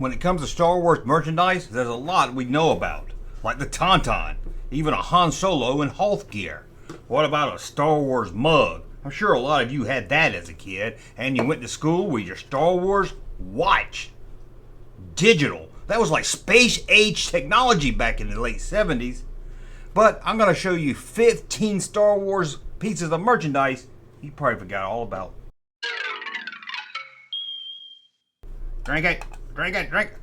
When it comes to Star Wars merchandise, there's a lot we know about, like the Tauntaun, even a Han Solo and Hoth gear. What about a Star Wars mug? I'm sure a lot of you had that as a kid, and you went to school with your Star Wars watch. Digital. That was like space-age technology back in the late 70s. But I'm going to show you 15 Star Wars pieces of merchandise you probably forgot all about. Drink it, drink it, drink it.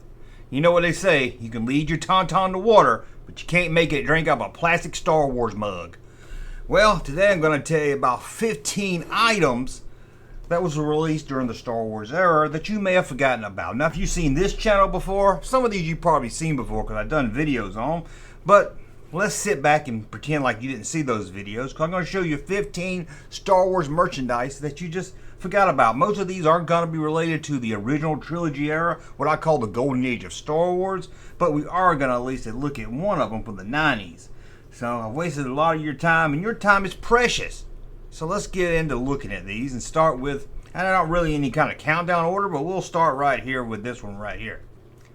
You know what they say, you can lead your Tauntaun to water, but you can't make it drink out of a plastic Star Wars mug. Well, today I'm going to tell you about 15 items that was released during the Star Wars era that you may have forgotten about. Now, if you've seen this channel before, some of these you've probably seen before because I've done videos on them, but let's sit back and pretend like you didn't see those videos, because I'm going to show you 15 Star Wars merchandise that you just forgot about. Most of these aren't going to be related to the original trilogy era, what I call the golden age of Star Wars, but we are going to at least look at one of them from the 90s. So I've wasted a lot of your time, and your time is precious. So let's get into looking at these and start with, and not really any kind of countdown order, but we'll start right here with this one right here,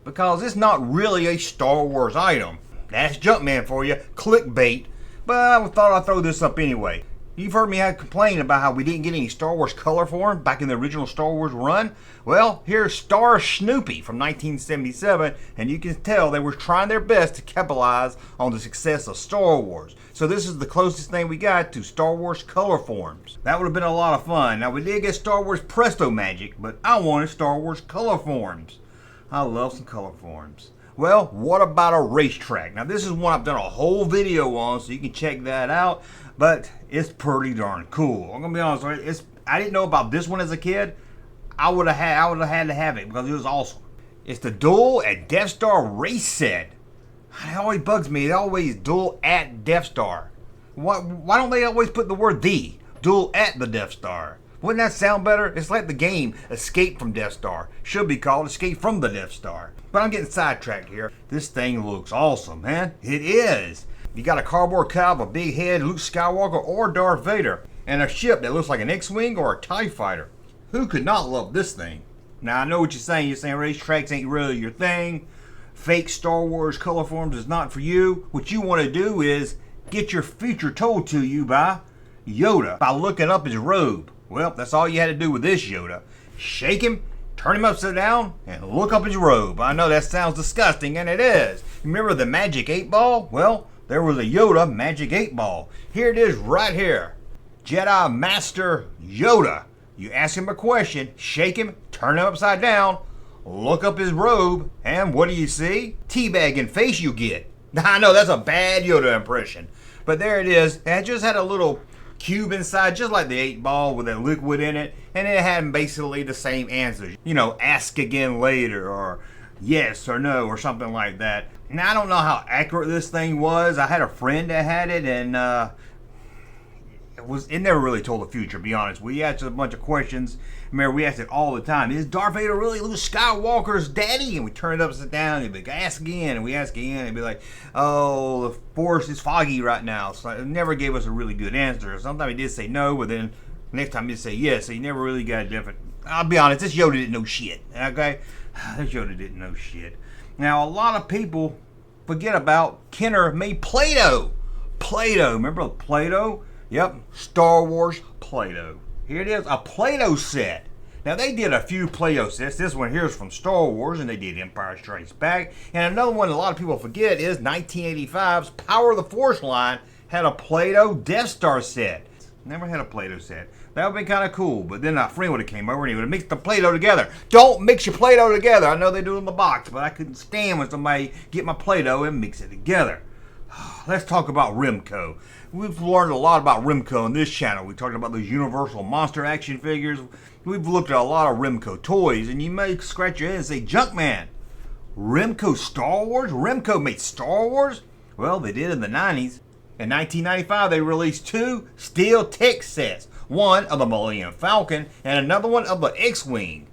because it's not really a Star Wars item. That's Junkman for you, clickbait, but I thought I'd throw this up anyway. You've heard me complain about how we didn't get any Star Wars color form back in the original Star Wars run. Well, here's Star Snoopy from 1977, and you can tell they were trying their best to capitalize on the success of Star Wars. So this is the closest thing we got to Star Wars color forms. That would have been a lot of fun. Now, we did get Star Wars Presto Magic, but I wanted Star Wars color forms. I love some color forms. Well, what about a racetrack? Now, this is one I've done a whole video on, so you can check that out, but it's pretty darn cool. I'm gonna be honest with you, I didn't know about this one as a kid. I would have had to have it because it was awesome. It's the Duel at Death Star race set. It always bugs me. It always Duel at Death Star. Why don't they always put the word "the"? Duel at the Death Star. Wouldn't that sound better? It's like the game Escape from Death Star. Should be called Escape from the Death Star. But I'm getting sidetracked here. This thing looks awesome, man. It is. You got a cardboard cutout of a big head, Luke Skywalker or Darth Vader, and a ship that looks like an X-Wing or a TIE fighter. Who could not love this thing? Now, I know what you're saying. You're saying racetracks ain't really your thing. Fake Star Wars color forms is not for you. What you want to do is get your future told to you by Yoda by looking up his robe. Well, that's all you had to do with this Yoda. Shake him, turn him upside down, and look up his robe. I know that sounds disgusting, and it is. Remember the Magic 8 Ball? Well, there was a Yoda Magic 8 Ball. Here it is right here. Jedi Master Yoda. You ask him a question, shake him, turn him upside down, look up his robe, and what do you see? Teabagging face you get. I know that's a bad Yoda impression, but there it is. And it just had a little cube inside, just like the 8 Ball with that liquid in it, and it had basically the same answers. You know, ask again later, or yes or no, or something like that. Now, I don't know how accurate this thing was. I had a friend that had it, and it never really told the future, to be honest. We asked a bunch of questions. Remember, we asked it all the time. Is Darth Vader really Luke Skywalker's daddy? And we turned it upside down, and he'd be like, ask again, and we ask again, and he'd be like, oh, the Force is foggy right now. So it never gave us a really good answer. Sometimes he did say no, but then next time he'd say yes, so he never really got a different. I'll be honest, this Yoda didn't know shit, okay? This Yoda didn't know shit. Now, a lot of people forget about Kenner made Play-doh. Play-doh, remember Play-doh? Yep, Star Wars Play-doh. Here it is, a Play-doh set. Now, they did a few Play-doh sets. This one here is from Star Wars, and they did Empire Strikes Back. And another one a lot of people forget is 1985's Power of the Force line had a Play-doh Death Star set. Never had a Play-doh set. That would be kind of cool, but then a friend would have came over and he would have mixed the Play-doh together. Don't mix your Play-doh together. I know they do it in the box, but I couldn't stand when somebody get my Play-doh and mix it together. Let's talk about Remco. We've learned a lot about Remco on this channel. We talked about those Universal Monster action figures. We've looked at a lot of Remco toys, and you may scratch your head and say, Junkman, Remco Star Wars? Remco made Star Wars? Well, they did in the 90s. In 1995, they released 2 Steel Tech sets. One of the Millennium Falcon, and another one of the X-Wing.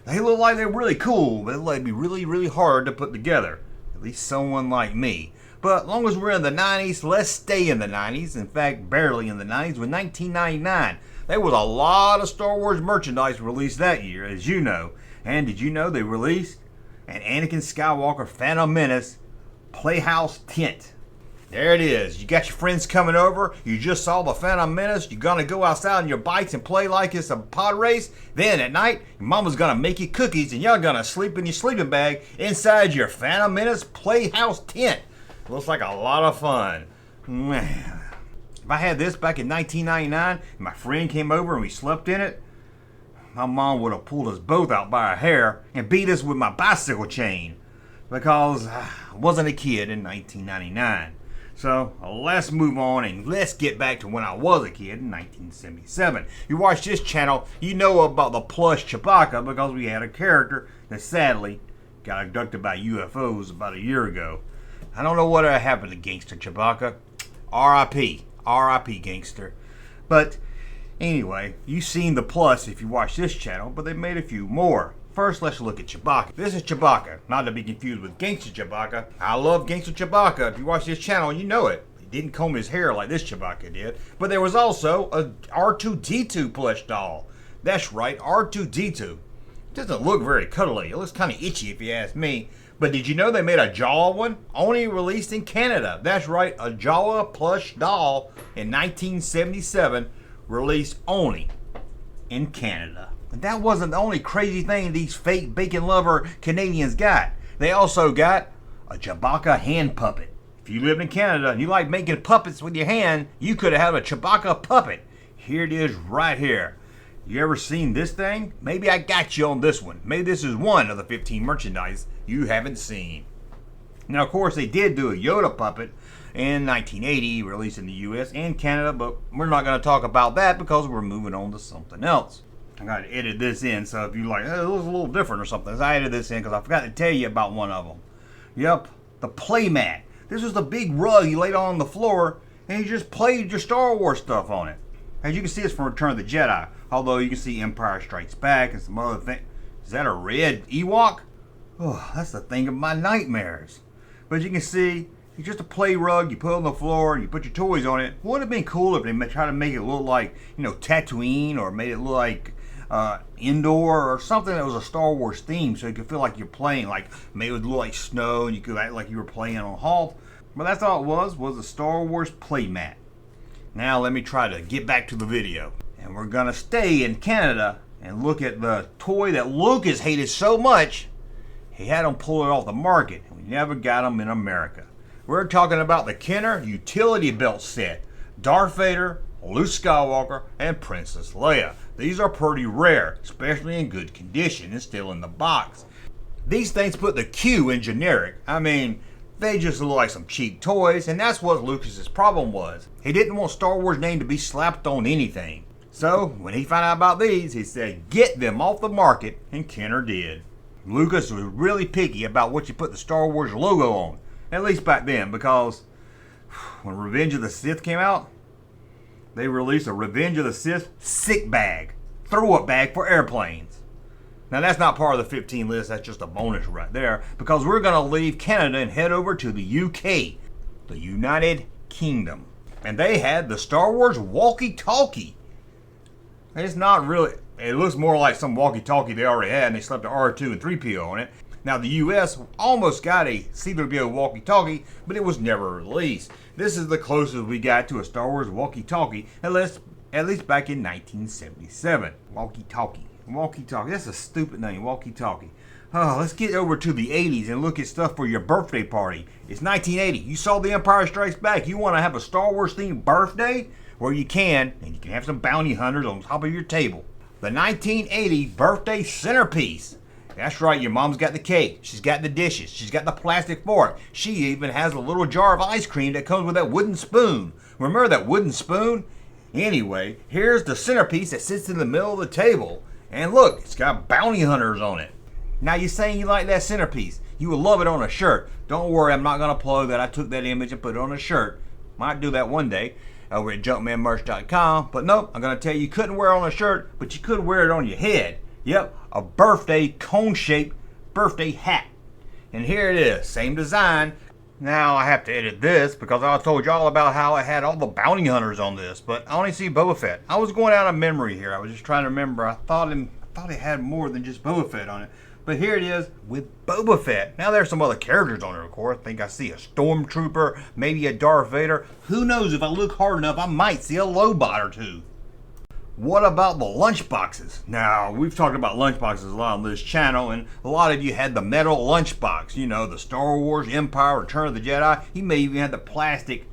They look like they're really cool, but they'd be really, really hard to put together. At least someone like me. But as long as we're in the 90s, let's stay in the 90s. In fact, barely in the 90s. With 1999, there was a lot of Star Wars merchandise released that year, as you know. And did you know they released an Anakin Skywalker Phantom Menace Playhouse tent. There it is. You got your friends coming over. You just saw the Phantom Menace. You're going to go outside on your bikes and play like it's a pod race. Then at night, your mama's going to make you cookies and you're going to sleep in your sleeping bag inside your Phantom Menace Playhouse tent. Looks like a lot of fun. Man, if I had this back in 1999 and my friend came over and we slept in it, my mom would have pulled us both out by our hair and beat us with my bicycle chain because I wasn't a kid in 1999. So let's move on and let's get back to when I was a kid in 1977. You watch this channel, you know about the Plush Chewbacca because we had a character that sadly got abducted by UFOs about a year ago. I don't know what happened to Gangster Chewbacca. R.I.P. R.I.P. Gangster. But anyway, you've seen the Plus if you watch this channel, but they made a few more. First, let's look at Chewbacca. This is Chewbacca, not to be confused with Gangster Chewbacca. I love Gangster Chewbacca. If you watch this channel, you know it. He didn't comb his hair like this Chewbacca did. But there was also a R2-D2 plush doll. That's right, R2-D2. It doesn't look very cuddly. It looks kind of itchy if you ask me. But did you know they made a Jawa one? Only released in Canada. That's right, a Jawa plush doll in 1977, released only in Canada. And that wasn't the only crazy thing these fake bacon lover Canadians got. They also got a Chewbacca hand puppet. If you lived in Canada and you like making puppets with your hand, you could have had a Chewbacca puppet. Here it is right here. You ever seen this thing? Maybe I got you on this one. Maybe this is one of the 15 merchandise you haven't seen. Now, of course, they did do a Yoda puppet in 1980, released in the US and Canada, but we're not going to talk about that because we're moving on to something else. I got to edit this in, so if you like, it was a little different or something, I edited this in because I forgot to tell you about one of them. Yep, the playmat. This was the big rug you laid on the floor, and you just played your Star Wars stuff on it. As you can see, it's from Return of the Jedi, although you can see Empire Strikes Back and some other things. Is that a red Ewok? Oh, that's the thing of my nightmares. But you can see, it's just a play rug you put on the floor and you put your toys on it. Would have been cool if they tried to make it look like, Tatooine, or made it look like indoor or something that was a Star Wars theme, so you could feel like you're playing, like maybe it would look like snow and you could act like you were playing on Hoth. But that's all it was a Star Wars playmat. Now let me try to get back to the video. And we're gonna stay in Canada and look at the toy that Lucas hated so much, he had them pull it off the market, and we never got them in America. We're talking about the Kenner utility belt set. Darth Vader, Luke Skywalker, and Princess Leia. These are pretty rare, especially in good condition and still in the box. These things put the Q in generic. I mean, they just look like some cheap toys, and that's what Lucas's problem was. He didn't want Star Wars name to be slapped on anything. So, when he found out about these, he said, get them off the market, and Kenner did. Lucas was really picky about what you put the Star Wars logo on, at least back then, because when Revenge of the Sith came out, they released a Revenge of the Sith sick bag, throw-up bag for airplanes. Now that's not part of the 15 list, that's just a bonus right there, because we're going to leave Canada and head over to the UK, the United Kingdom. And they had the Star Wars walkie-talkie. It's not really, it looks more like some walkie-talkie they already had, and they slapped the R2 and 3PO on it. Now the US almost got a C-3PO walkie-talkie, but it was never released. This is the closest we got to a Star Wars walkie-talkie, at least back in 1977. Walkie-talkie, that's a stupid name, walkie-talkie. Oh, let's get over to the 80s and look at stuff for your birthday party. It's 1980, you saw The Empire Strikes Back. You want to have a Star Wars themed birthday? Well, you can, and you can have some bounty hunters on top of your table. The 1980 birthday centerpiece. That's right, your mom's got the cake, she's got the dishes, she's got the plastic fork. She even has a little jar of ice cream that comes with that wooden spoon. Remember that wooden spoon? Anyway, here's the centerpiece that sits in the middle of the table. And look, it's got bounty hunters on it. Now you're saying you like that centerpiece. You would love it on a shirt. Don't worry, I'm not going to plug that I took that image and put it on a shirt. Might do that one day over at junkmanmerch.com. But nope, I'm going to tell you couldn't wear it on a shirt, but you could wear it on your head. Yep, a birthday cone-shaped birthday hat. And here it is, same design. Now I have to edit this because I told y'all about how I had all the bounty hunters on this, but I only see Boba Fett. I was going out of memory here. I was just trying to remember. I thought it had more than just Boba Fett on it. But here it is with Boba Fett. Now there's some other characters on it, of course. I think I see a Stormtrooper, maybe a Darth Vader. Who knows, if I look hard enough, I might see a Lobot or two. What about the lunchboxes? Now, we've talked about lunchboxes a lot on this channel, and a lot of you had the metal lunchbox. You know, the Star Wars, Empire, Return of the Jedi. You may even have the plastic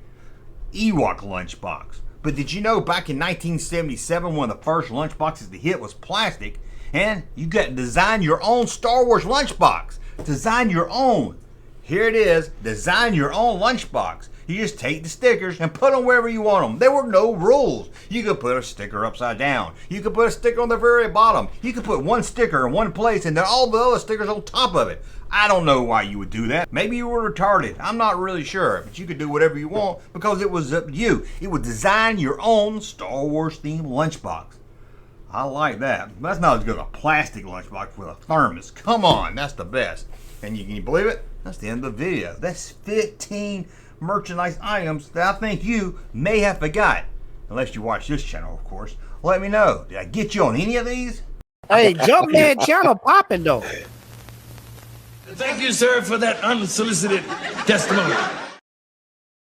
Ewok lunchbox. But did you know back in 1977, one of the first lunchboxes to hit was plastic, and you got to design your own Star Wars lunchbox. Design your own. Here it is, design your own lunchbox. You just take the stickers and put them wherever you want them. There were no rules. You could put a sticker upside down. You could put a sticker on the very bottom. You could put one sticker in one place and then all the other stickers on top of it. I don't know why you would do that. Maybe you were retarded. I'm not really sure. But you could do whatever you want because it was up to you. It would design your own Star Wars themed lunchbox. I like that. That's not as good as a plastic lunchbox with a thermos. Come on, that's the best. And can you believe it? That's the end of the video. That's 15 merchandise items that I think you may have forgot. Unless you watch this channel, of course. Let me know. Did I get you on any of these? Hey, Junkman channel popping though. Thank you, sir, for that unsolicited testimony.